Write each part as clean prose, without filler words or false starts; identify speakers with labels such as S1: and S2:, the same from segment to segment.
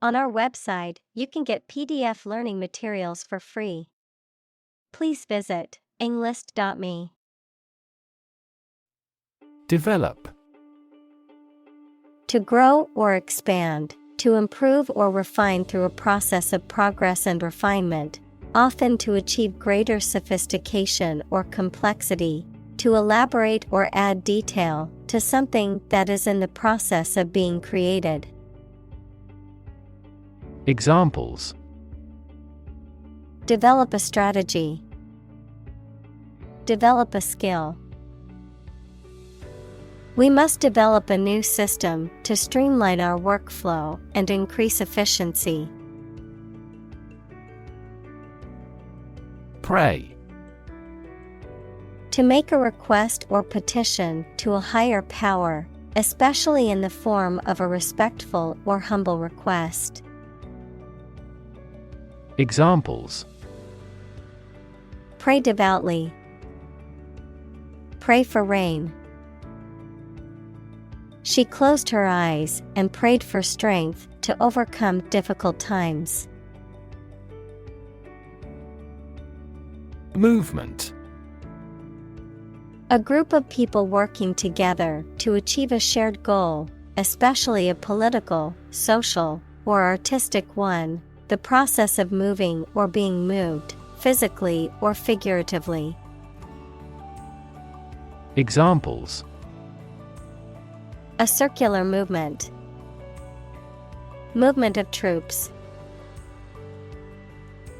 S1: On our website, you can get PDF learning materials for free. Please visit englist.me.
S2: Develop.
S1: To grow or expand, to improve or refine through a process of progress and refinement, often to achieve greater sophistication or complexity, to elaborate or add detail to something that is in the process of being created.
S2: Examples:
S1: Develop a strategy. Develop a skill. We must develop a new system to streamline our workflow and increase efficiency.
S2: Pray.
S1: To make a request or petition to a higher power, especially in the form of a respectful or humble request.
S2: Examples:
S1: Pray devoutly. Pray for rain. She closed her eyes and prayed for strength to overcome difficult times.
S2: Movement.
S1: A group of people working together to achieve a shared goal, especially a political, social, or artistic one, the process of moving or being moved, physically or figuratively.
S2: Examples:
S1: A circular movement. Movement of troops.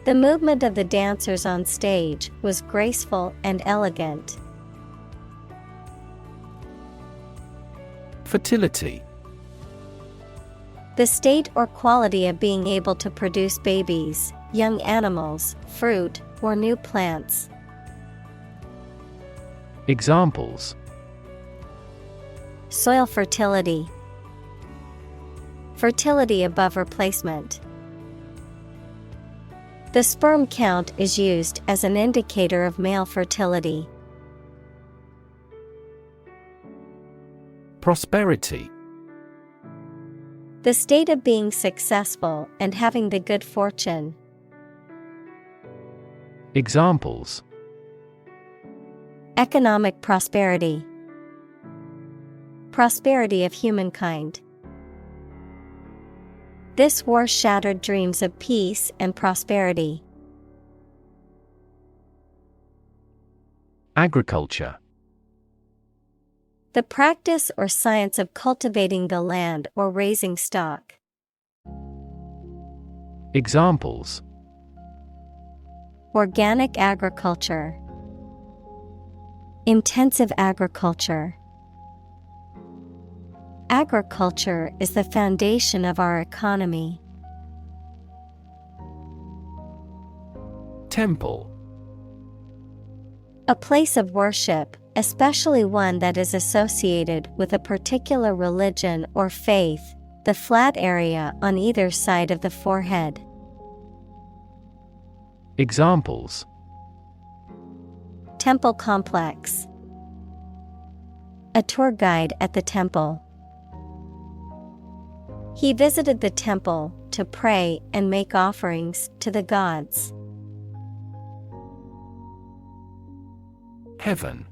S1: The movement of the dancers on stage was graceful and elegant.
S2: Fertility.
S1: The state or quality of being able to produce babies, young animals, fruit, or new plants.
S2: Examples:
S1: Soil fertility. Fertility above replacement. The sperm count is used as an indicator of male fertility.
S2: Prosperity.
S1: The state of being successful and having the good fortune.
S2: Examples:
S1: Economic prosperity. Prosperity of humankind. This war shattered dreams of peace and prosperity.
S2: Agriculture.
S1: The practice or science of cultivating the land or raising stock.
S2: Examples:
S1: Organic agriculture. Intensive agriculture. Agriculture is the foundation of our economy.
S2: Temple.
S1: A place of worship, especially one that is associated with a particular religion or faith, the flat area on either side of the forehead.
S2: Examples:
S1: Temple complex. A tour guide at the temple. He visited the temple to pray and make offerings to the gods.
S2: Heaven.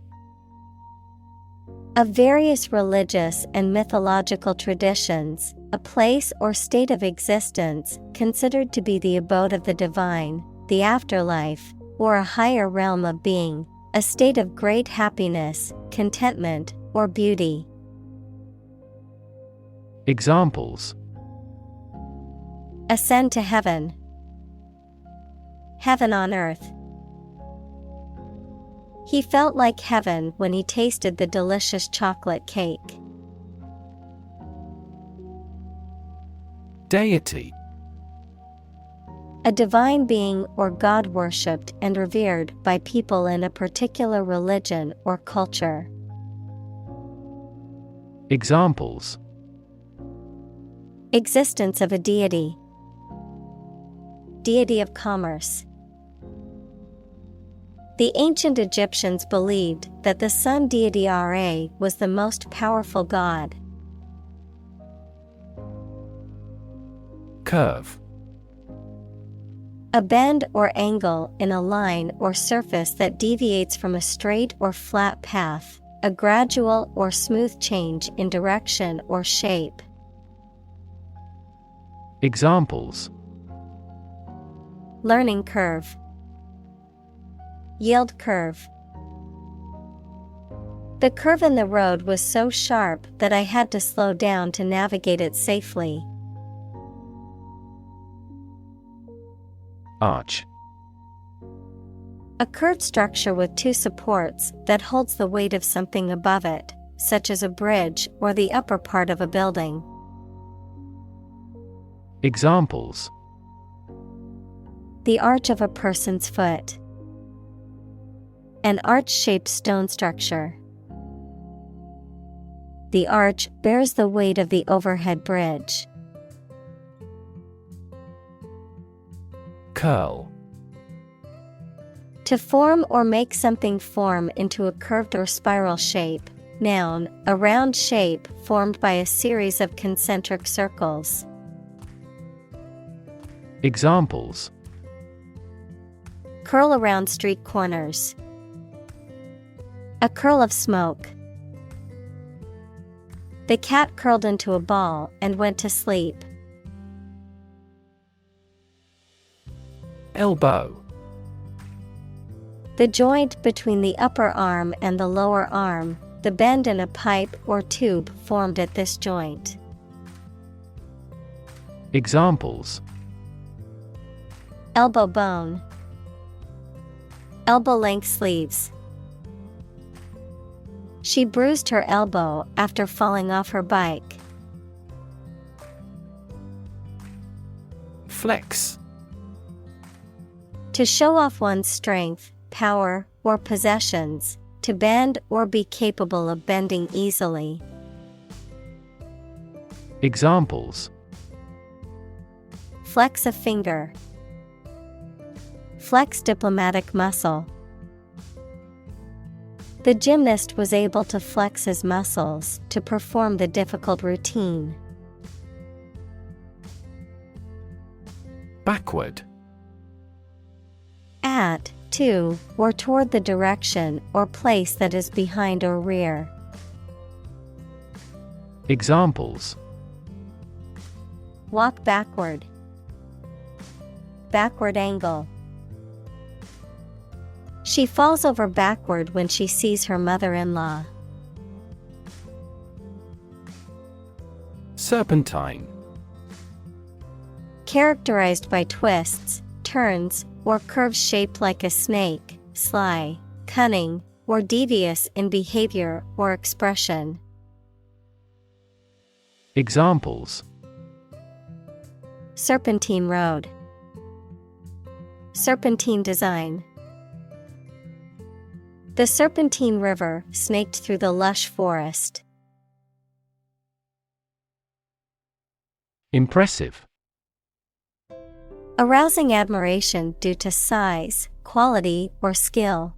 S1: Of various religious and mythological traditions, a place or state of existence considered to be the abode of the divine, the afterlife, or a higher realm of being, a state of great happiness, contentment, or beauty.
S2: Examples:
S1: Ascend to heaven. Heaven on earth. He felt like heaven when he tasted the delicious chocolate cake.
S2: Deity.
S1: A divine being or god worshipped and revered by people in a particular religion or culture.
S2: Examples:
S1: Existence of a deity. Deity of commerce. The ancient Egyptians believed that the sun deity Ra was the most powerful god.
S2: Curve.
S1: A bend or angle in a line or surface that deviates from a straight or flat path, a gradual or smooth change in direction or shape.
S2: Examples:
S1: Learning curve, yield curve. The curve in the road was so sharp that I had to slow down to navigate it safely.
S2: Arch.
S1: A curved structure with two supports that holds the weight of something above it, such as a bridge or the upper part of a building.
S2: Examples:
S1: The arch of a person's foot. An arch-shaped stone structure. The arch bears the weight of the overhead bridge.
S2: Curl.
S1: To form or make something form into a curved or spiral shape. Noun, a round shape formed by a series of concentric circles.
S2: Examples:
S1: Curl around street corners. A curl of smoke. The cat curled into a ball and went to sleep.
S2: Elbow.
S1: The joint between the upper arm and the lower arm, the bend in a pipe or tube formed at this joint.
S2: Examples:
S1: Elbow bone. Elbow-length sleeves. She bruised her elbow after falling off her bike.
S2: Flex.
S1: To show off one's strength, power, or possessions, to bend or be capable of bending easily.
S2: Examples:
S1: Flex a finger. Flex diplomatic muscle. The gymnast was able to flex his muscles to perform the difficult routine.
S2: Backward.
S1: At, to, or toward the direction or place that is behind or rear.
S2: Examples:
S1: Walk backward. Backward angle. She falls over backward when she sees her mother-in-law.
S2: Serpentine.
S1: Characterized by twists, turns, or curves shaped like a snake, sly, cunning, or devious in behavior or expression.
S2: Examples:
S1: Serpentine road. Serpentine design. The Serpentine River snaked through the lush forest.
S2: Impressive.
S1: Arousing admiration due to size, quality, or skill.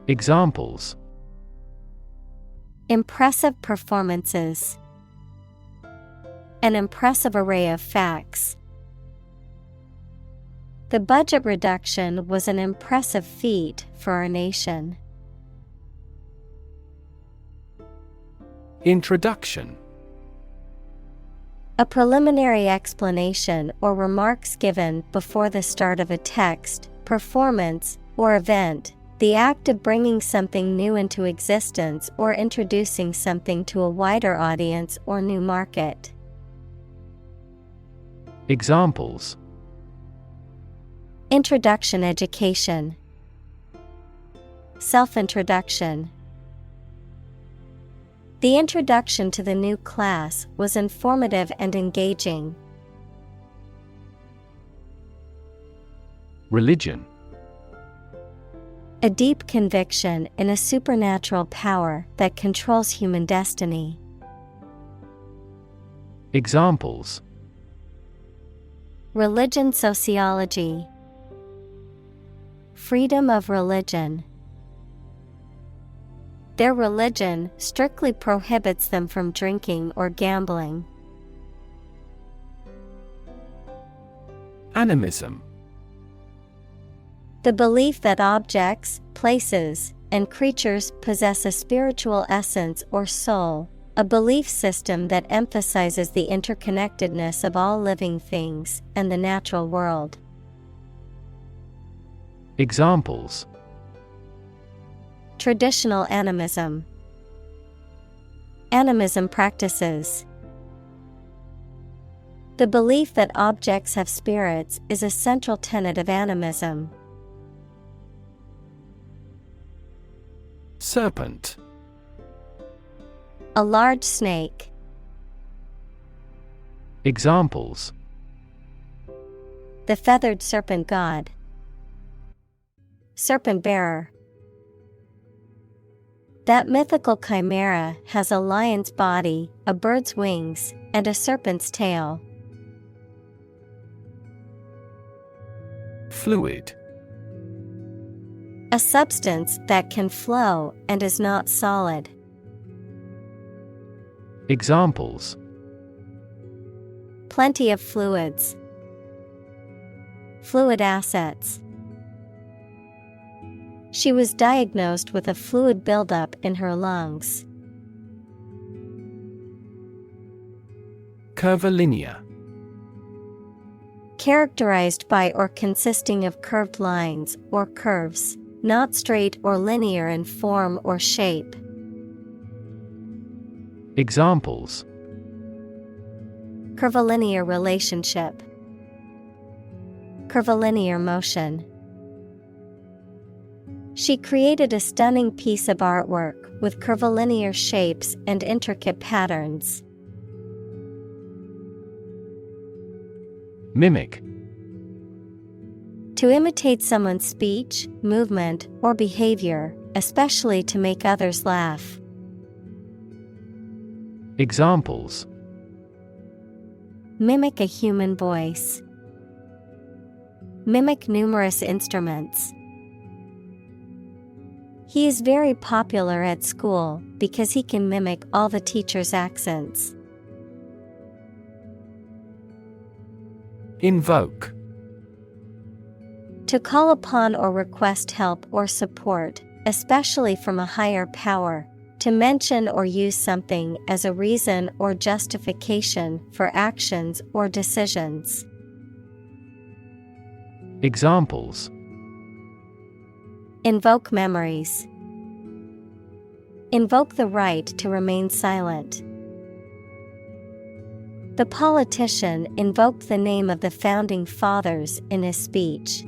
S2: Examples:
S1: Impressive performances. An impressive array of facts. The budget reduction was an impressive feat for our nation.
S2: Introduction.
S1: A preliminary explanation or remarks given before the start of a text, performance, or event, the act of bringing something new into existence or introducing something to a wider audience or new market.
S2: Examples:
S1: Introduction education. Self-introduction. The introduction to the new class was informative and engaging.
S2: Religion.
S1: A deep conviction in a supernatural power that controls human destiny.
S2: Examples:
S1: Religion sociology. Freedom of religion. Their religion strictly prohibits them from drinking or gambling.
S2: Animism.
S1: The belief that objects, places, and creatures possess a spiritual essence or soul, a belief system that emphasizes the interconnectedness of all living things and the natural world.
S2: Examples:
S1: Traditional animism. Animism practices. The belief that objects have spirits is a central tenet of animism.
S2: Serpent.
S1: A large snake.
S2: Examples:
S1: The feathered serpent god. Serpent bearer. That mythical chimera has a lion's body, a bird's wings, and a serpent's tail.
S2: Fluid.
S1: A substance that can flow and is not solid.
S2: Examples:
S1: Plenty of fluids. Fluid assets. She was diagnosed with a fluid buildup in her lungs.
S2: Curvilinear.
S1: Characterized by or consisting of curved lines or curves, not straight or linear in form or shape.
S2: Examples:
S1: Curvilinear relationship. Curvilinear motion. She created a stunning piece of artwork with curvilinear shapes and intricate patterns.
S2: Mimic.
S1: To imitate someone's speech, movement, or behavior, especially to make others laugh.
S2: Examples:
S1: Mimic a human voice. Mimic numerous instruments. He is very popular at school because he can mimic all the teachers' accents.
S2: Invoke.
S1: To call upon or request help or support, especially from a higher power. To mention or use something as a reason or justification for actions or decisions.
S2: Examples:
S1: Invoke memories. Invoke the right to remain silent. The politician invoked the name of the founding fathers in his speech.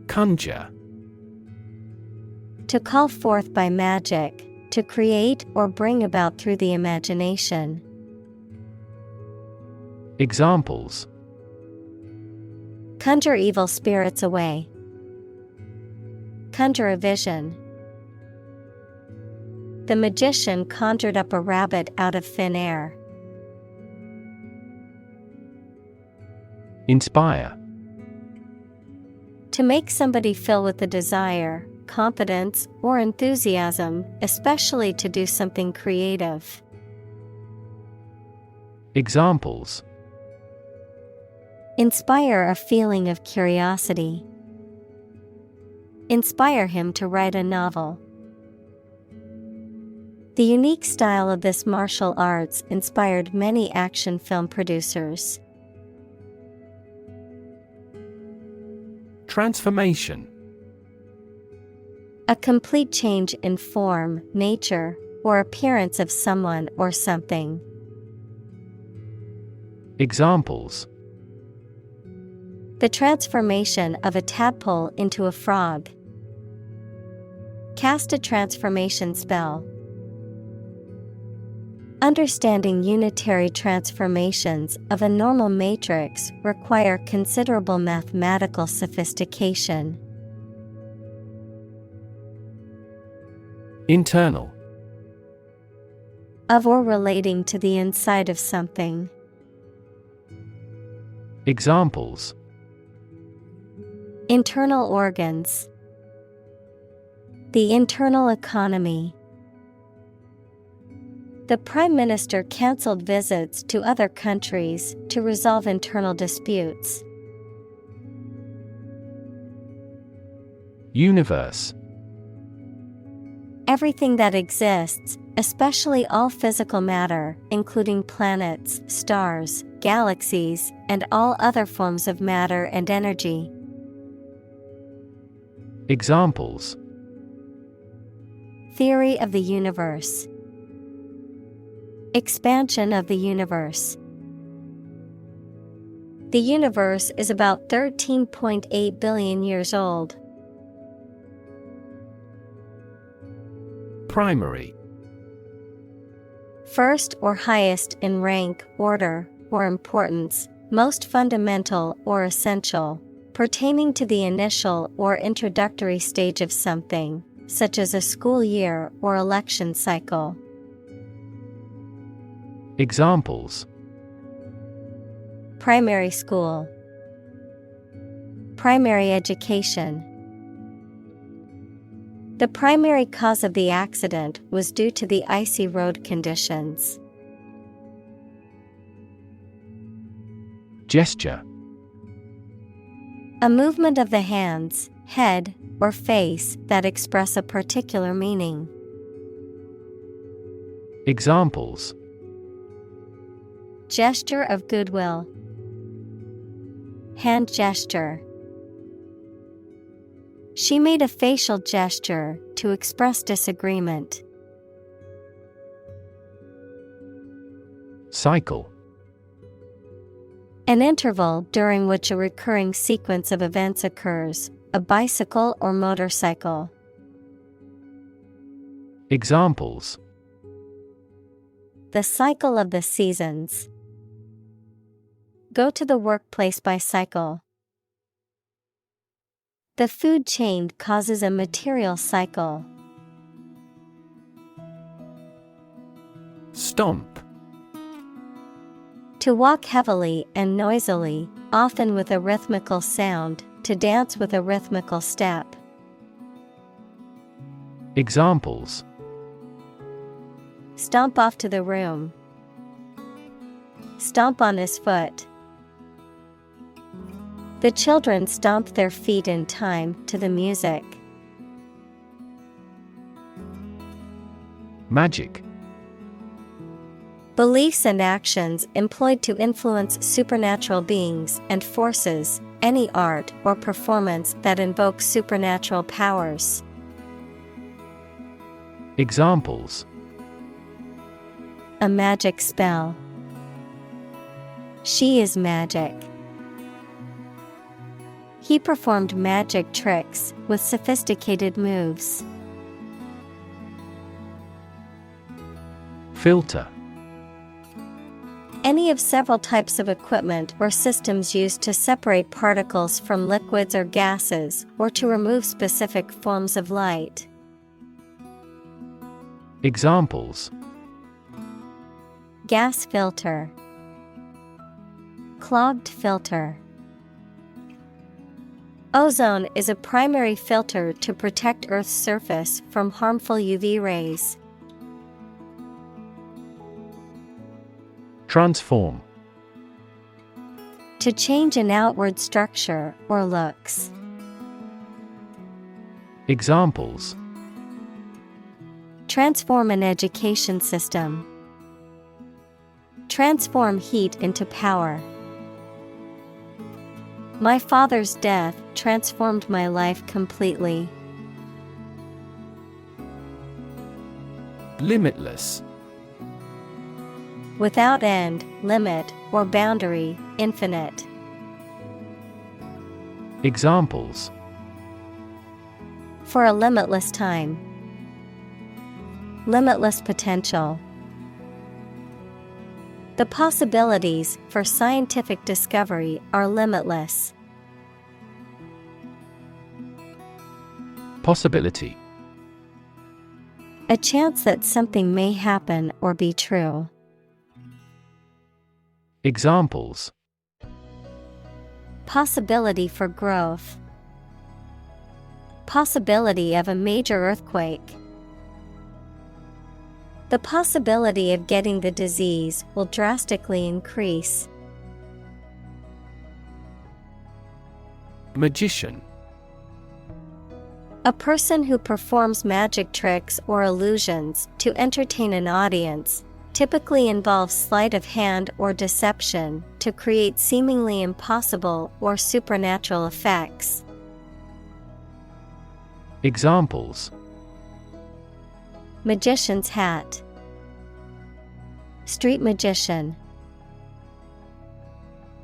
S2: Conjure.
S1: To call forth by magic, to create or bring about through the imagination.
S2: Examples:
S1: Conjure evil spirits away. Conjure a vision. The magician conjured up a rabbit out of thin air.
S2: Inspire.
S1: To make somebody feel with the desire, confidence, or enthusiasm, especially to do something creative.
S2: Examples:
S1: Inspire a feeling of curiosity. Inspire him to write a novel. The unique style of this martial arts inspired many action film producers.
S2: Transformation.
S1: A complete change in form, nature, or appearance of someone or something.
S2: Examples:
S1: The transformation of a tadpole into a frog. Cast a transformation spell. Understanding unitary transformations of a normal matrix require considerable mathematical sophistication.
S2: Internal.
S1: Of or relating to the inside of something.
S2: Examples:
S1: Internal organs. The internal economy. The Prime Minister cancelled visits to other countries to resolve internal disputes.
S2: Universe.
S1: Everything that exists, especially all physical matter, including planets, stars, galaxies, and all other forms of matter and energy.
S2: Examples.
S1: Theory of the universe. Expansion of the universe. The universe is about 13.8 billion years old.
S2: Primary.
S1: First or highest in rank, order, or importance, most fundamental or essential, pertaining to the initial or introductory stage of something, such as a school year or election cycle.
S2: Examples.
S1: Primary school. Primary education. The primary cause of the accident was due to the icy road conditions.
S2: Gesture.
S1: A movement of the hands, head, or face that express a particular meaning.
S2: Examples.
S1: Gesture of goodwill. Hand gesture. She made a facial gesture to express disagreement.
S2: Cycle.
S1: An interval during which a recurring sequence of events occurs, a bicycle or motorcycle.
S2: Examples.
S1: The cycle of the seasons. Go to the workplace by cycle. The food chain causes a material cycle.
S2: Stomp.
S1: To walk heavily and noisily, often with a rhythmical sound, to dance with a rhythmical step.
S2: Examples.
S1: Stomp off to the room. Stomp on his foot. The children stomped their feet in time to the music.
S2: Magic.
S1: Beliefs and actions employed to influence supernatural beings and forces, any art or performance that invokes supernatural powers.
S2: Examples.
S1: A magic spell. She is magic. He performed magic tricks with sophisticated moves.
S2: Filter.
S1: Any of several types of equipment or systems used to separate particles from liquids or gases, or to remove specific forms of light.
S2: Examples.
S1: Gas filter. Clogged filter. Ozone is a primary filter to protect Earth's surface from harmful UV rays.
S2: Transform.
S1: To change an outward structure or looks.
S2: Examples.
S1: Transform an education system. Transform heat into power. My father's death transformed my life completely.
S2: Limitless.
S1: Without end, limit, or boundary, infinite.
S2: Examples.
S1: For a limitless time. Limitless potential. The possibilities for scientific discovery are limitless.
S2: Possibility.
S1: A chance that something may happen or be true.
S2: Examples.
S1: Possibility for growth. Possibility of a major earthquake. The possibility of getting the disease will drastically increase.
S2: Magician.
S1: A person who performs magic tricks or illusions to entertain an audience, typically involves sleight of hand or deception to create seemingly impossible or supernatural effects.
S2: Examples:
S1: Magician's hat. Street magician.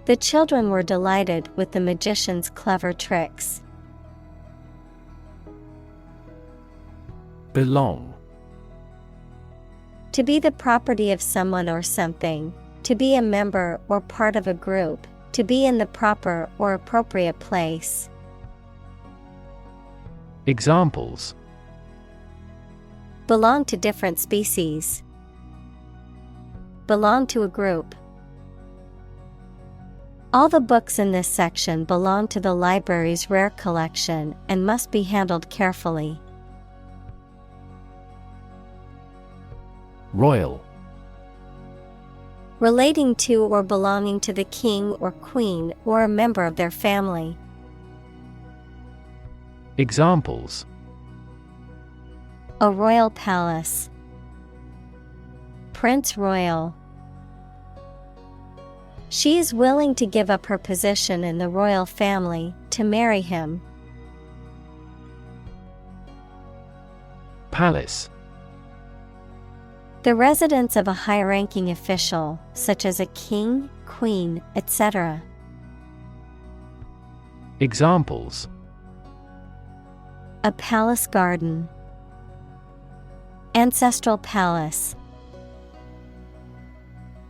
S1: The children were delighted with the magician's clever tricks.
S2: Belong.
S1: To be the property of someone or something, to be a member or part of a group, to be in the proper or appropriate place.
S2: Examples:
S1: Belong to different species. Belong to a group. All the books in this section belong to the library's rare collection and must be handled carefully.
S2: Royal.
S1: Relating to or belonging to the king or queen or a member of their family.
S2: Examples:
S1: A royal palace. Prince Royal. She is willing to give up her position in the royal family to marry him.
S2: Palace.
S1: The residence of a high-ranking official, such as a king, queen, etc.
S2: Examples:
S1: A palace garden. Ancestral palace.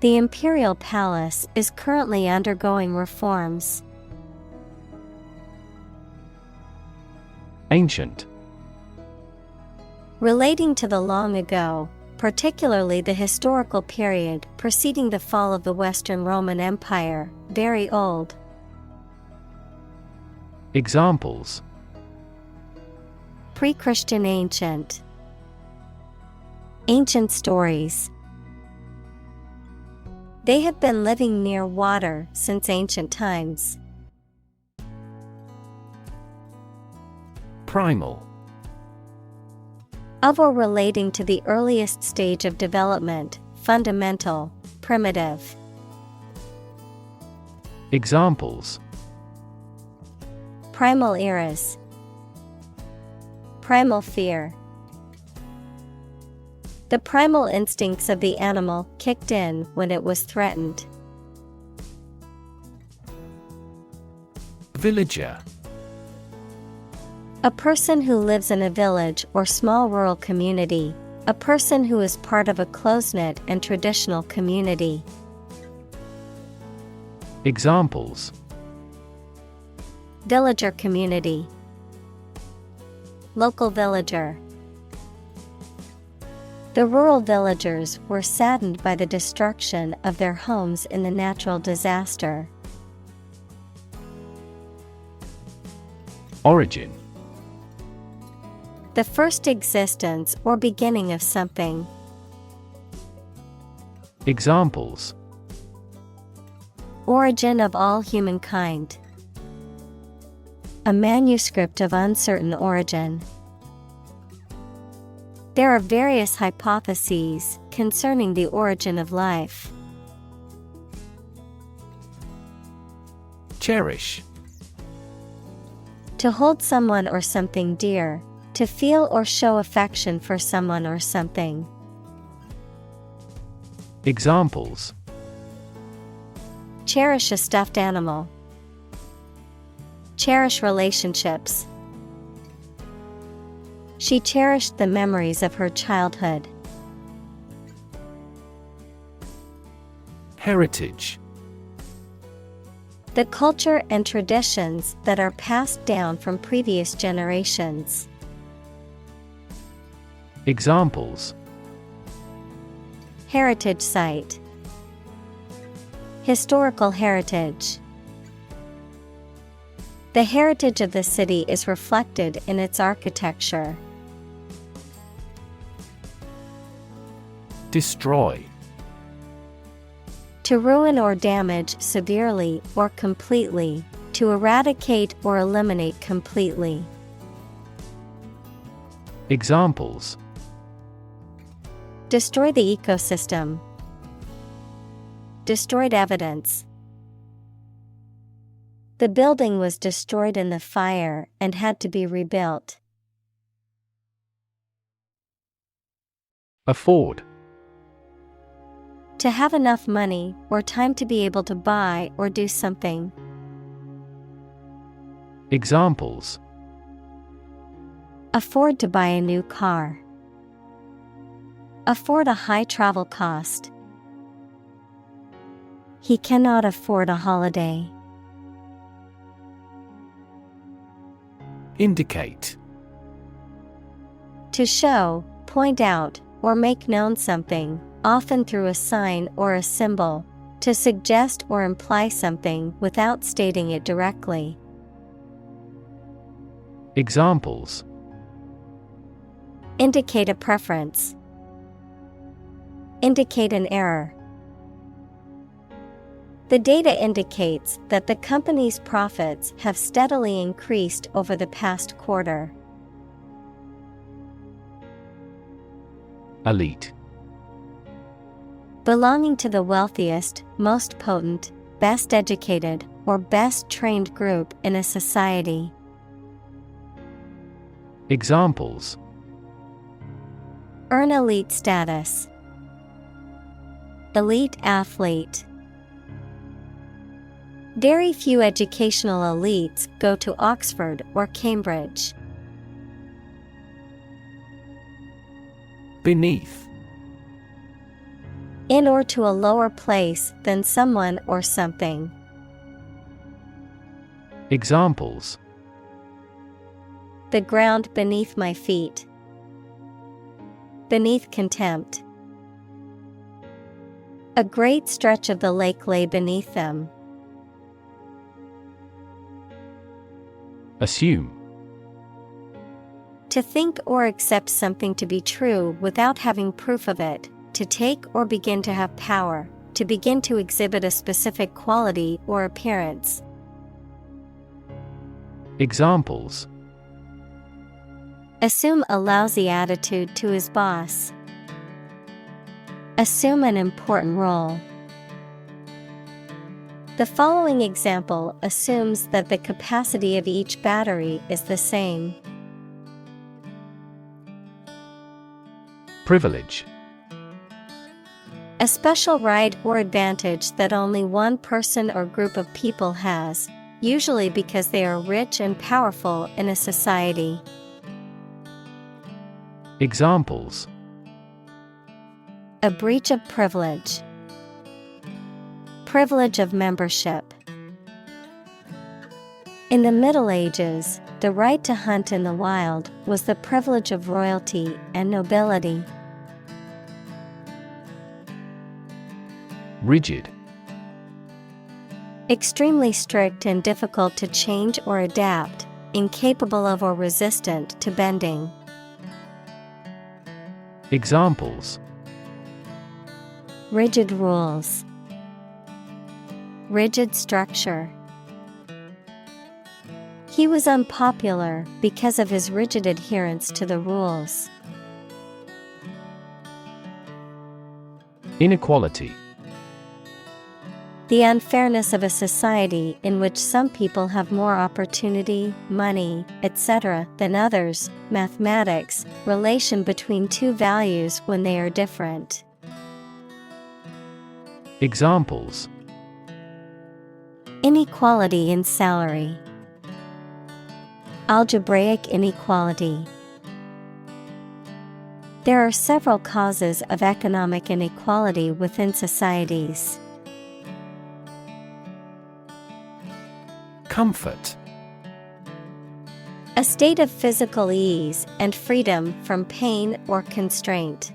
S1: The imperial palace is currently undergoing reforms.
S2: Ancient.
S1: Relating to the long ago, particularly the historical period preceding the fall of the Western Roman Empire, very old.
S2: Examples:
S1: Pre-Christian ancient. Ancient stories. They have been living near water since ancient times.
S2: Primal.
S1: Of or relating to the earliest stage of development, fundamental, primitive.
S2: Examples:
S1: Primal eras. Primal fear. The primal instincts of the animal kicked in when it was threatened.
S2: Villager.
S1: A person who lives in a village or small rural community. A person who is part of a close-knit and traditional community.
S2: Examples:
S1: Villager community. Local villager. The rural villagers were saddened by the destruction of their homes in the natural disaster.
S2: Origin.
S1: The first existence or beginning of something.
S2: Examples:
S1: Origin of all humankind. A manuscript of uncertain origin. There are various hypotheses concerning the origin of life.
S2: Cherish.
S1: To hold someone or something dear, to feel or show affection for someone or something.
S2: Examples:
S1: Cherish a stuffed animal. Cherish relationships. She cherished the memories of her childhood.
S2: Heritage.
S1: The culture and traditions that are passed down from previous generations.
S2: Examples:
S1: Heritage site. Historical heritage. The heritage of the city is reflected in its architecture.
S2: Destroy.
S1: To ruin or damage severely or completely, to eradicate or eliminate completely.
S2: Examples:
S1: Destroy the ecosystem. Destroyed evidence. The building was destroyed in the fire and had to be rebuilt.
S2: Afford.
S1: To have enough money or time to be able to buy or do something.
S2: Examples:
S1: Afford to buy a new car. Afford a high travel cost. He cannot afford a holiday.
S2: Indicate.
S1: To show, point out, or make known something, often through a sign or a symbol, to suggest or imply something without stating it directly.
S2: Examples:
S1: Indicate a preference. Indicate an error. The data indicates that the company's profits have steadily increased over the past quarter.
S2: Elite.
S1: Belonging to the wealthiest, most potent, best educated, or best trained group in a society.
S2: Examples:
S1: Earn elite status. Elite athlete. Very few educational elites go to Oxford or Cambridge.
S2: Beneath.
S1: In or to a lower place than someone or something.
S2: Examples:
S1: The ground beneath my feet. Beneath contempt. A great stretch of the lake lay beneath them.
S2: Assume.
S1: To think or accept something to be true without having proof of it, to take or begin to have power, to begin to exhibit a specific quality or appearance.
S2: Examples:
S1: Assume a lousy attitude to his boss. Assume an important role. The following example assumes that the capacity of each battery is the same.
S2: Privilege.
S1: A special right or advantage that only one person or group of people has, usually because they are rich and powerful in a society.
S2: Examples:
S1: A breach of privilege. Privilege of membership. In the Middle Ages, the right to hunt in the wild was the privilege of royalty and nobility.
S2: Rigid.
S1: Extremely strict and difficult to change or adapt, incapable of or resistant to bending.
S2: Examples:
S1: Rigid rules. Rigid structure. He was unpopular because of his rigid adherence to the rules.
S2: Inequality.
S1: The unfairness of a society in which some people have more opportunity, money, etc. than others. Mathematics, relation between two values when they are different.
S2: Examples:
S1: Inequality in salary. Algebraic inequality. There are several causes of economic inequality within societies.
S2: Comfort.
S1: A state of physical ease and freedom from pain or constraint.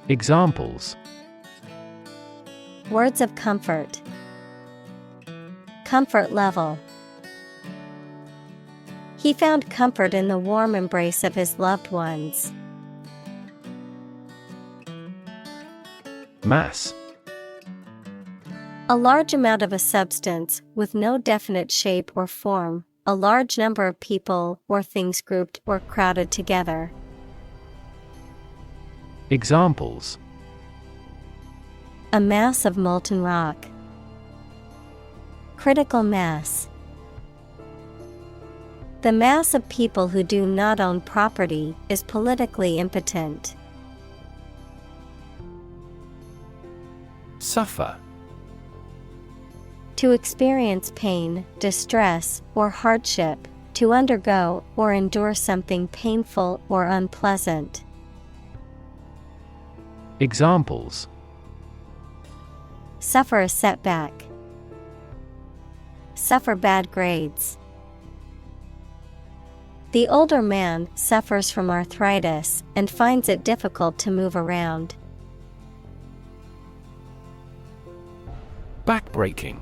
S2: Examples:
S1: Words of comfort. Comfort level. He found comfort in the warm embrace of his loved ones.
S2: Mass.
S1: A large amount of a substance with no definite shape or form, a large number of people or things grouped or crowded together.
S2: Examples:
S1: A mass of molten rock. Critical mass. The mass of people who do not own property is politically impotent.
S2: Suffer.
S1: To experience pain, distress, or hardship, to undergo or endure something painful or unpleasant.
S2: Examples:
S1: Suffer a setback. Suffer bad grades. The older man suffers from arthritis and finds it difficult to move around.
S2: Backbreaking.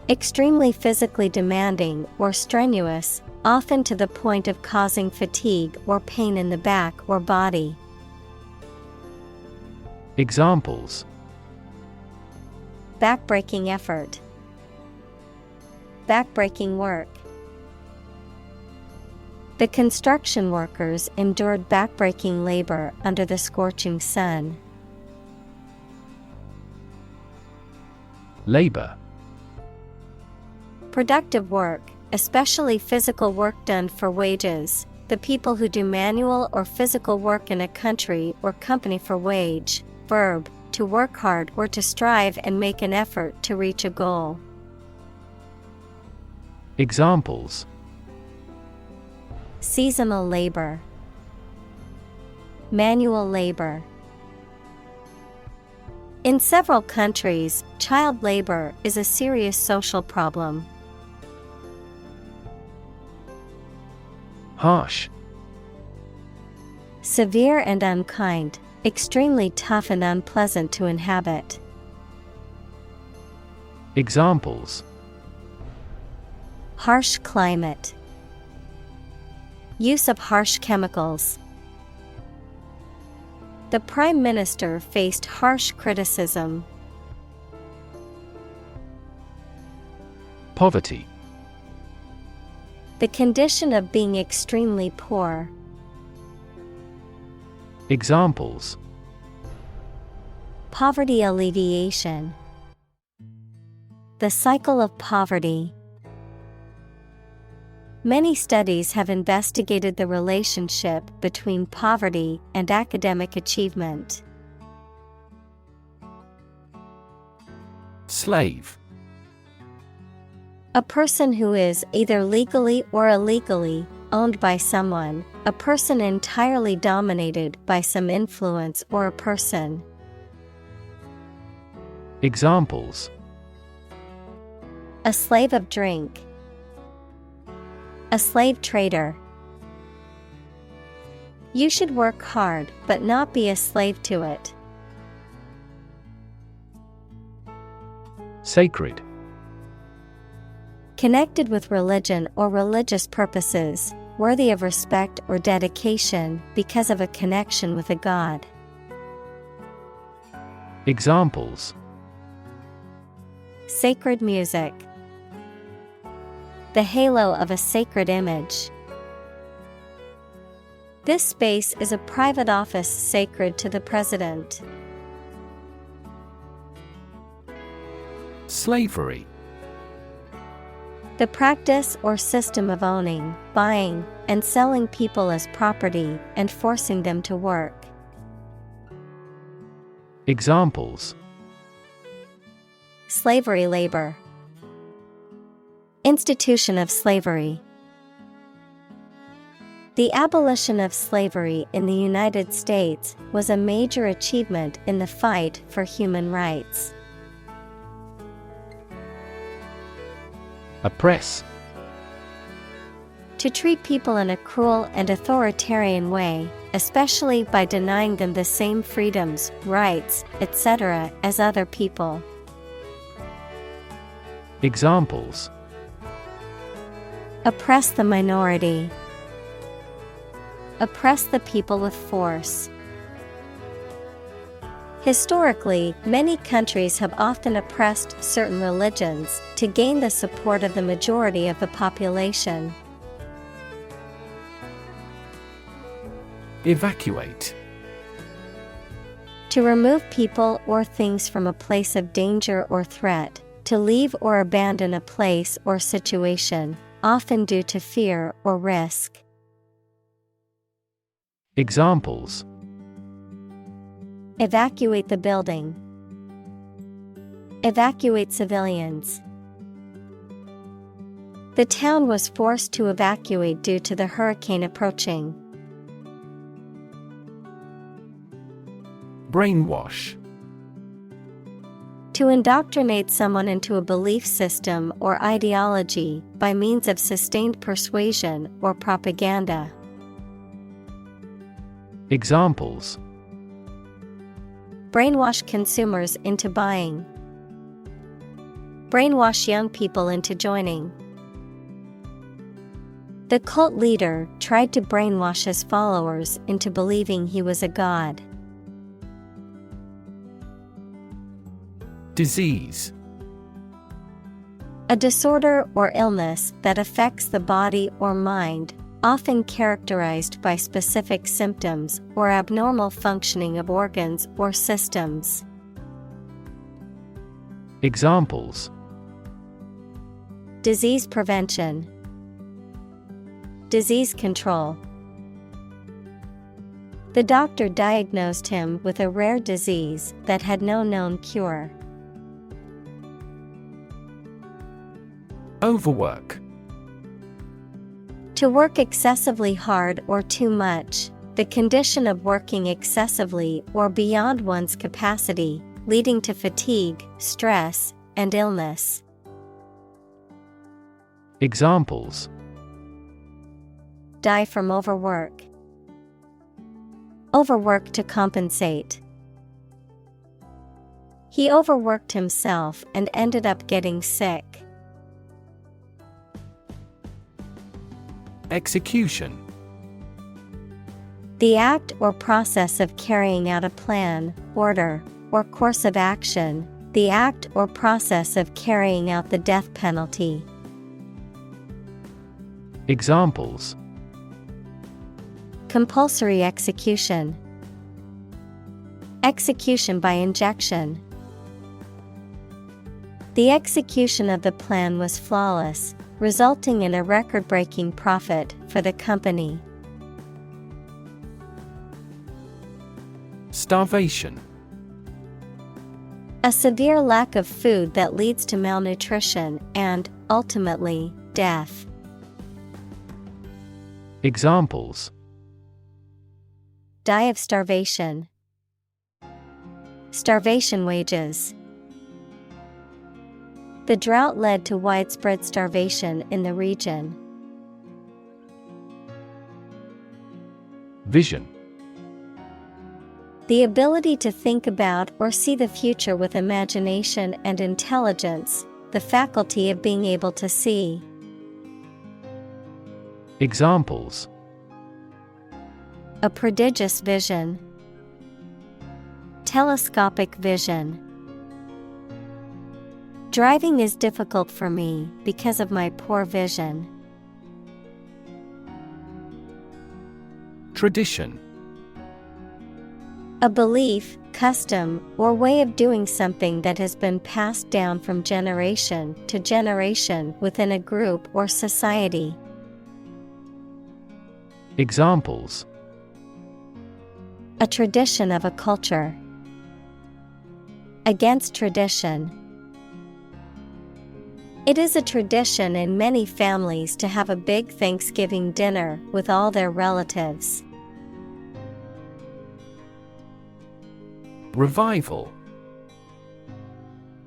S1: Extremely physically demanding or strenuous, often to the point of causing fatigue or pain in the back or body.
S2: Examples:
S1: Backbreaking effort. Backbreaking work. The construction workers endured backbreaking labor under the scorching sun.
S2: Labor.
S1: Productive work, especially physical work done for wages, the people who do manual or physical work in a country or company for wage. Verb, to work hard or to strive and make an effort to reach a goal.
S2: Examples:
S1: Seasonal labor. Manual labor. In several countries, child labor is a serious social problem.
S2: Harsh.
S1: Severe and unkind, extremely tough and unpleasant to inhabit.
S2: Examples:
S1: Harsh climate. Use of harsh chemicals. The Prime Minister faced harsh criticism.
S2: Poverty.
S1: The condition of being extremely poor.
S2: Examples:
S1: Poverty alleviation. The cycle of poverty. Many studies have investigated the relationship between poverty and academic achievement.
S2: Slave.
S1: A person who is either legally or illegally owned by someone, a person entirely dominated by some influence or a person.
S2: Examples:
S1: A slave of drink. A slave trader. You should work hard but not be a slave to it.
S2: Sacred.
S1: Connected with religion or religious purposes, worthy of respect or dedication because of a connection with a god.
S2: Examples:
S1: Sacred music. The halo of a sacred image. This space is a private office sacred to the president.
S2: Slavery.
S1: The practice or system of owning, buying, and selling people as property and forcing them to work.
S2: Examples:
S1: Slavery labor. Institution of slavery. The abolition of slavery in the United States was a major achievement in the fight for human rights.
S2: Oppress.
S1: To treat people in a cruel and authoritarian way, especially by denying them the same freedoms, rights, etc. as other people.
S2: Examples:
S1: Oppress the minority. Oppress the people with force. Historically, many countries have often oppressed certain religions to gain the support of the majority of the population.
S2: Evacuate.
S1: To remove people or things from a place of danger or threat, to leave or abandon a place or situation, often due to fear or risk.
S2: Examples:
S1: Evacuate the building. Evacuate civilians. The town was forced to evacuate due to the hurricane approaching.
S2: Brainwash.
S1: To indoctrinate someone into a belief system or ideology by means of sustained persuasion or propaganda.
S2: Examples:
S1: Brainwash consumers into buying. Brainwash young people into joining. The cult leader tried to brainwash his followers into believing he was a god.
S2: Disease.
S1: A disorder or illness that affects the body or mind, often characterized by specific symptoms or abnormal functioning of organs or systems.
S2: Examples:
S1: Disease prevention. Disease control. The doctor diagnosed him with a rare disease that had no known cure.
S2: Overwork.
S1: To work excessively hard or too much, the condition of working excessively or beyond one's capacity, leading to fatigue, stress, and illness.
S2: Examples:
S1: Die from overwork. Overwork to compensate. He overworked himself and ended up getting sick.
S2: Execution.
S1: The act or process of carrying out a plan, order, or course of action, the act or process of carrying out the death penalty.
S2: Examples:
S1: Compulsory execution. Execution by injection. The execution of the plan was flawless, resulting in a record-breaking profit for the company.
S2: Starvation.
S1: A severe lack of food that leads to malnutrition and, ultimately, death.
S2: Examples:
S1: Die of starvation. Starvation wages. The drought led to widespread starvation in the region.
S2: Vision.
S1: The ability to think about or see the future with imagination and intelligence, the faculty of being able to see.
S2: Examples:
S1: A prodigious vision. Telescopic vision. Driving is difficult for me because of my poor vision.
S2: Tradition.
S1: A belief, custom, or way of doing something that has been passed down from generation to generation within a group or society.
S2: Examples:
S1: A tradition of a culture. Against tradition. It is a tradition in many families to have a big Thanksgiving dinner with all their relatives.
S2: Revival.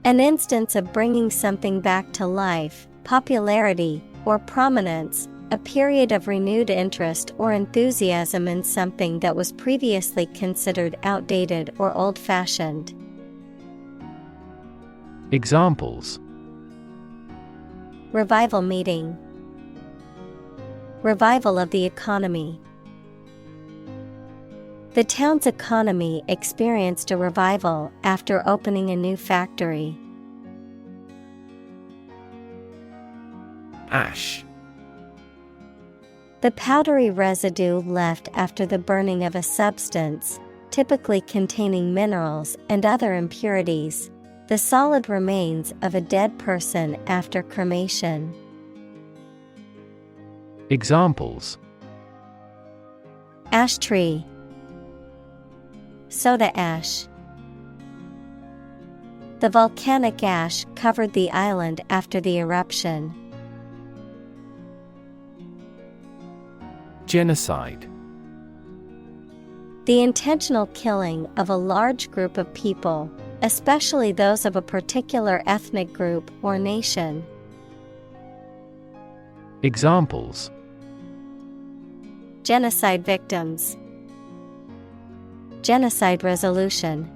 S1: An instance of bringing something back to life, popularity, or prominence, a period of renewed interest or enthusiasm in something that was previously considered outdated or old-fashioned.
S2: Examples:
S1: Revival meeting. Revival of the economy. The town's economy experienced a revival after opening a new factory.
S2: Ash.
S1: The powdery residue left after the burning of a substance, typically containing minerals and other impurities, the solid remains of a dead person after cremation.
S2: Examples:
S1: Ash tree, soda ash. The volcanic ash covered the island after the eruption.
S2: Genocide.
S1: The intentional killing of a large group of people, especially those of a particular ethnic group or nation.
S2: Examples:
S1: Genocide victims. Genocide resolution.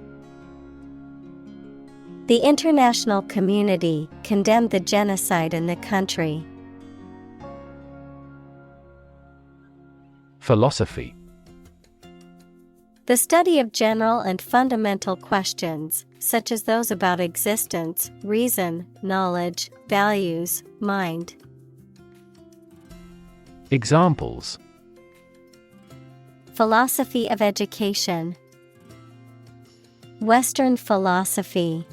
S1: The international community condemned the genocide in the country.
S2: Philosophy.
S1: The study of general and fundamental questions, such as those about existence, reason, knowledge, values, mind.
S2: Examples:
S1: Philosophy of education. Western philosophy.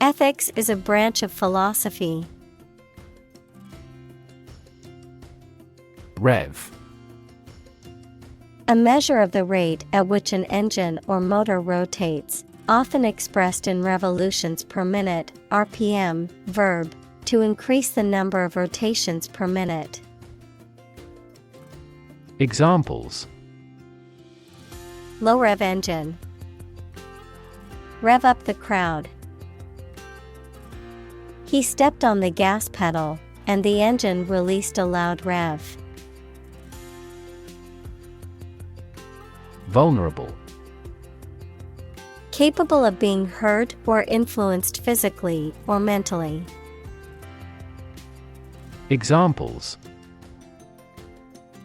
S1: Ethics is a branch of philosophy.
S2: Rev.
S1: A measure of the rate at which an engine or motor rotates, often expressed in revolutions per minute, RPM, verb, to increase the number of rotations per minute.
S2: Examples:
S1: Low rev engine. Rev up the crowd. He stepped on the gas pedal, and the engine released a loud rev.
S2: Vulnerable.
S1: Capable of being hurt or influenced physically or mentally.
S2: Examples: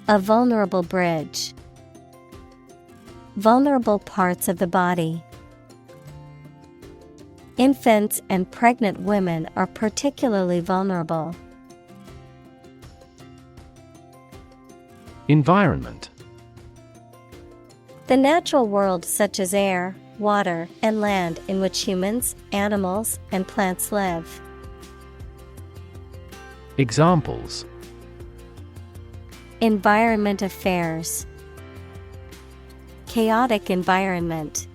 S1: A vulnerable bridge. Vulnerable parts of the body. Infants and pregnant women are particularly vulnerable.
S2: Environment.
S1: The natural world such as air, water, and land in which humans, animals, and plants live.
S2: Examples:
S1: Environment affairs. Chaotic environment.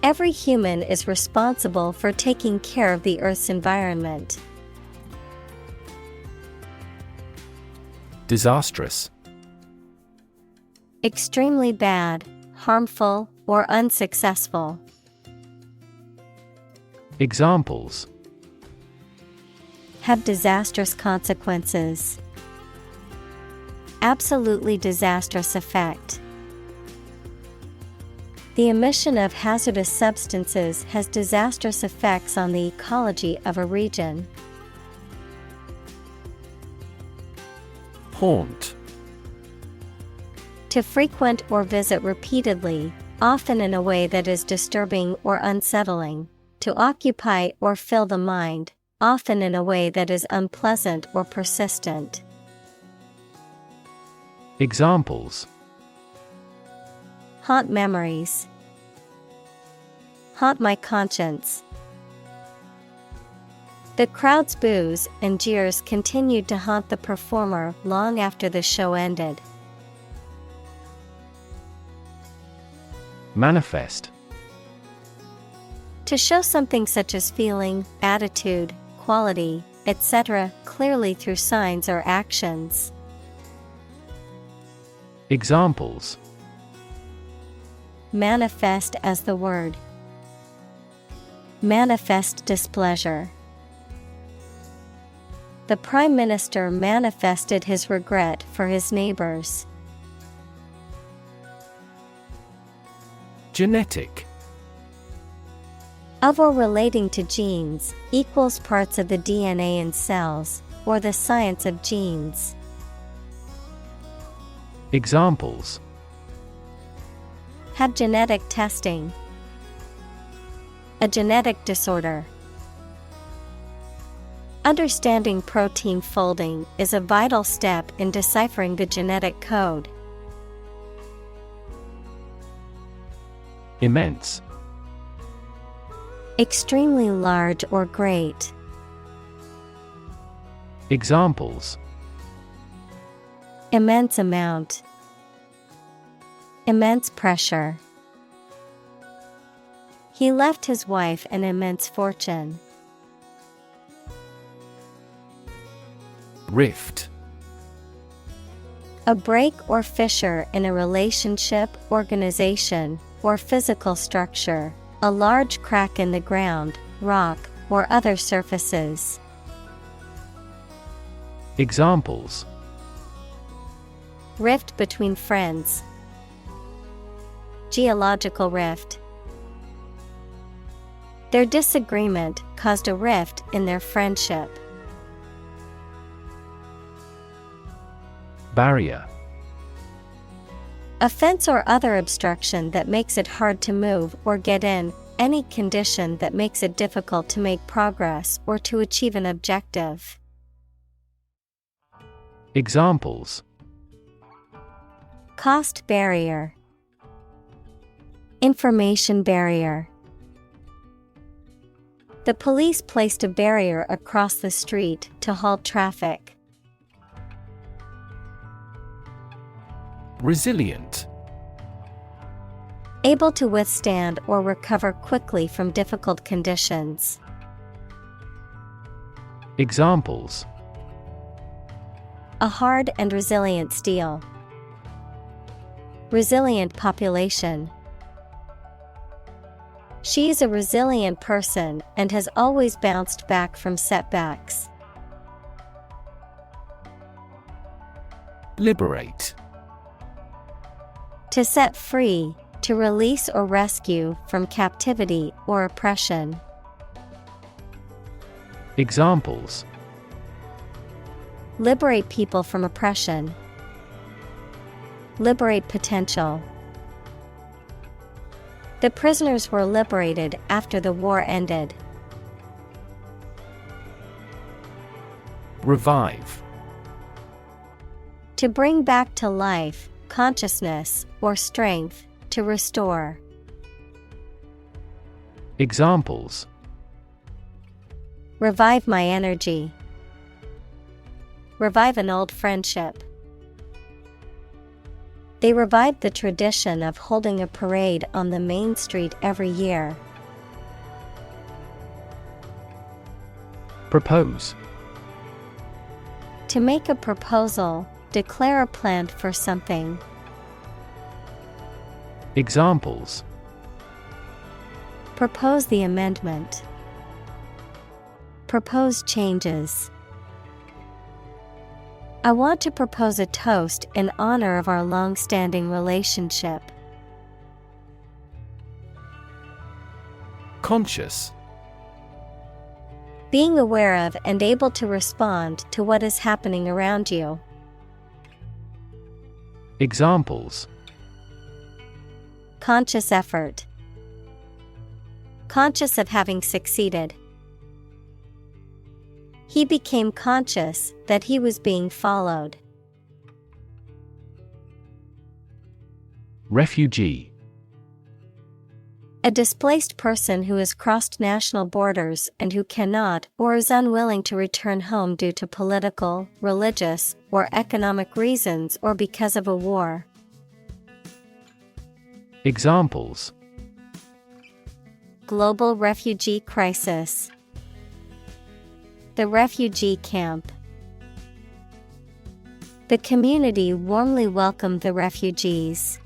S1: Every human is responsible for taking care of the Earth's environment.
S2: Disastrous.
S1: Extremely bad, harmful, or unsuccessful.
S2: Examples:
S1: Have disastrous consequences. Absolutely disastrous effect. The emission of hazardous substances has disastrous effects on the ecology of a region.
S2: Haunt.
S1: To frequent or visit repeatedly, often in a way that is disturbing or unsettling. To occupy or fill the mind, often in a way that is unpleasant or persistent.
S2: Examples:
S1: Haunt memories. Haunt my conscience. The crowd's boos and jeers continued to haunt the performer long after the show ended.
S2: Manifest.
S1: To show something such as feeling, attitude, quality, etc., clearly through signs or actions.
S2: Examples:
S1: Manifest as the word. Manifest displeasure. The Prime Minister manifested his regret for his neighbors.
S2: Genetic.
S1: Of or relating to genes, equals parts of the DNA in cells, or the science of genes.
S2: Examples:
S1: have genetic testing, a genetic disorder. Understanding protein folding is a vital step in deciphering the genetic code.
S2: Immense.
S1: Extremely large or great.
S2: Examples:
S1: Immense amount. Immense pressure. He left his wife an immense fortune.
S2: Rift.
S1: A break or fissure in a relationship, organization, or physical structure, a large crack in the ground, rock, or other surfaces.
S2: Examples:
S1: Rift between friends. Geological rift. Their disagreement caused a rift in their friendship.
S2: Barrier.
S1: A fence or other obstruction that makes it hard to move or get in, any condition that makes it difficult to make progress or to achieve an objective.
S2: Examples:
S1: Cost barrier. Information barrier. The police placed a barrier across the street to halt traffic.
S2: Resilient.
S1: Able to withstand or recover quickly from difficult conditions.
S2: Examples:
S1: A hard and resilient steel. Resilient population. She is a resilient person and has always bounced back from setbacks.
S2: Liberate.
S1: To set free, to release or rescue from captivity or oppression.
S2: Examples:
S1: Liberate people from oppression. Liberate potential. The prisoners were liberated after the war ended.
S2: Revive.
S1: To bring back to life, consciousness, or strength, to restore.
S2: Examples:
S1: Revive my energy. Revive an old friendship. They revived the tradition of holding a parade on the main street every year.
S2: Propose.
S1: To make a proposal, declare a plan for something.
S2: Examples:
S1: Propose the amendment. Propose changes. I want to propose a toast in honor of our long-standing relationship.
S2: Conscious.
S1: Being aware of and able to respond to what is happening around you.
S2: Examples:
S1: Conscious effort. Conscious of having succeeded. He became conscious that he was being followed.
S2: Refugee.
S1: A displaced person who has crossed national borders and who cannot or is unwilling to return home due to political, religious, or economic reasons or because of a war.
S2: Examples:
S1: Global refugee crisis. The refugee camp. The community warmly welcomed the refugees.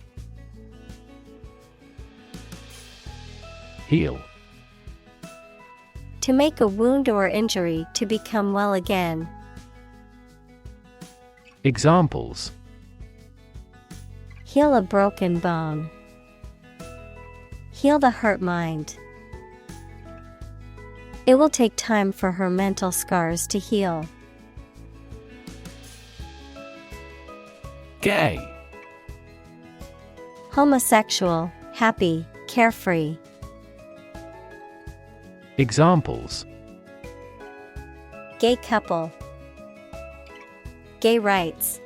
S2: Heal.
S1: To make a wound or injury to become well again.
S2: Examples:
S1: Heal a broken bone. Heal the hurt mind. It will take time for her mental scars to heal.
S2: Gay.
S1: Homosexual, happy, carefree.
S2: Examples:
S1: Gay couple. Gay rights.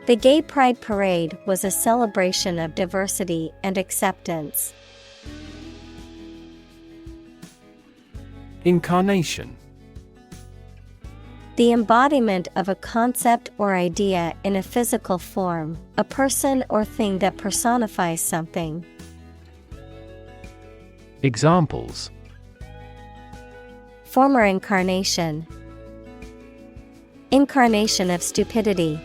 S1: The Gay Pride Parade was a celebration of diversity and acceptance.
S2: Incarnation.
S1: The embodiment of a concept or idea in a physical form, a person or thing that personifies something.
S2: Examples:
S1: Former incarnation. Incarnation of stupidity.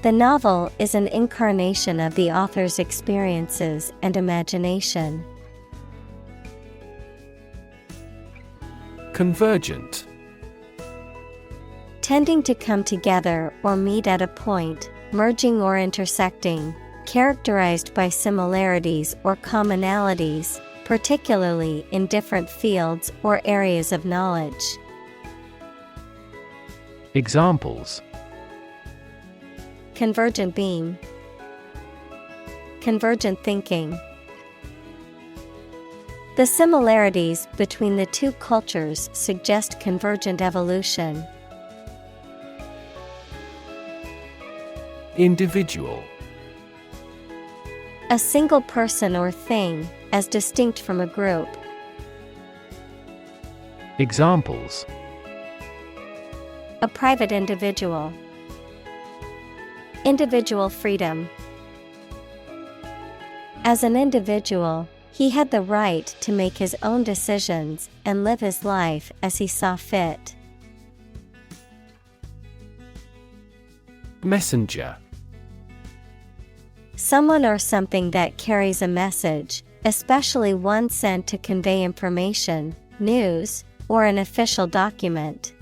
S1: The novel is an incarnation of the author's experiences and imagination.
S2: Convergent.
S1: Tending to come together or meet at a point, merging or intersecting, characterized by similarities or commonalities, particularly in different fields or areas of knowledge.
S2: Examples:
S1: Convergent beam. Convergent thinking. The similarities between the two cultures suggest convergent evolution.
S2: Individual.
S1: A single person or thing, as distinct from a group.
S2: Examples:
S1: A private individual. Individual freedom. As an individual, he had the right to make his own decisions and live his life as he saw fit.
S2: Messenger.
S1: Someone or something that carries a message, especially one sent to convey information, news, or an official document.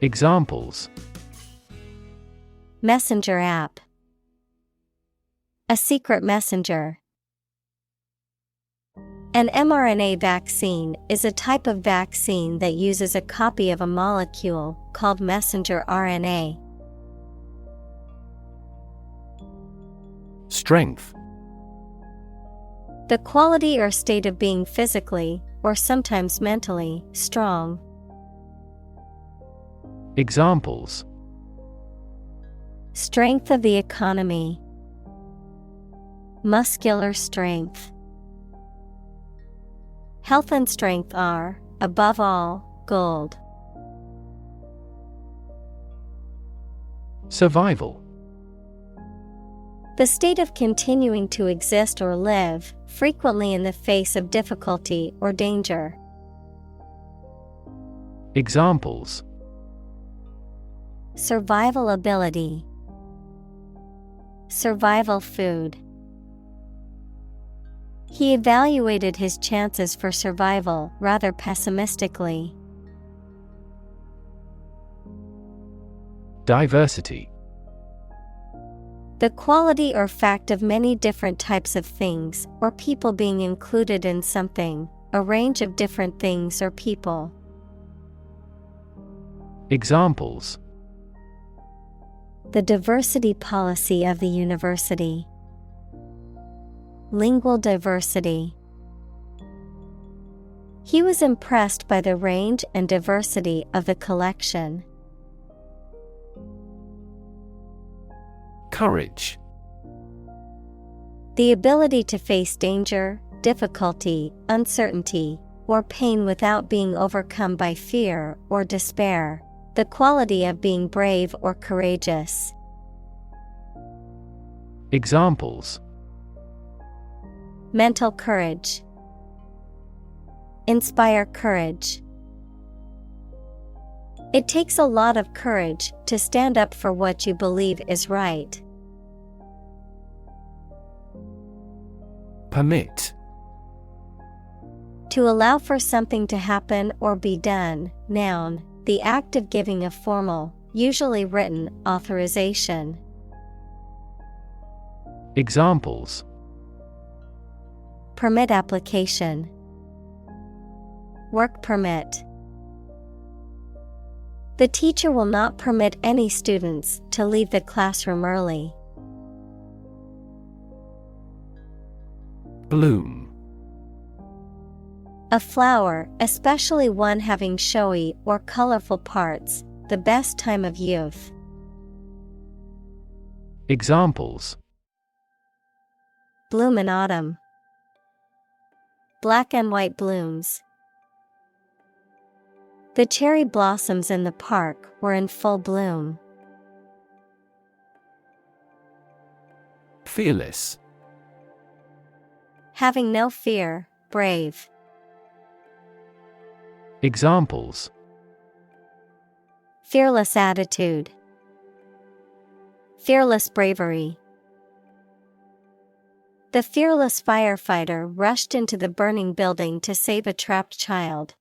S2: Examples:
S1: Messenger app. A secret messenger. An mRNA vaccine is a type of vaccine that uses a copy of a molecule called messenger RNA.
S2: Strength.
S1: The quality or state of being physically, or sometimes mentally, strong.
S2: Examples:
S1: Strength of the economy. Muscular strength. Health and strength are, above all, gold.
S2: Survival.
S1: The state of continuing to exist or live, frequently in the face of difficulty or danger.
S2: Examples:
S1: Survival ability. Survival food. He evaluated his chances for survival rather pessimistically.
S2: Diversity.
S1: The quality or fact of many different types of things or people being included in something, a range of different things or people.
S2: Examples:
S1: The diversity policy of the university. Lingual diversity. He was impressed by the range and diversity of the collection.
S2: Courage.
S1: The ability to face danger, difficulty, uncertainty, or pain without being overcome by fear or despair. The quality of being brave or courageous.
S2: Examples:
S1: Mental courage. Inspire courage. It takes a lot of courage to stand up for what you believe is right.
S2: Permit.
S1: To allow for something to happen or be done, noun, the act of giving a formal, usually written, authorization.
S2: Examples:
S1: Permit application. Work permit. The teacher will not permit any students to leave the classroom early.
S2: Bloom.
S1: A flower, especially one having showy or colorful parts, the best time of youth.
S2: Examples:
S1: Bloom in autumn. Black and white blooms. The cherry blossoms in the park were in full bloom.
S2: Fearless.
S1: Having no fear, brave.
S2: Examples:
S1: Fearless attitude. Fearless bravery. The fearless firefighter rushed into the burning building to save a trapped child.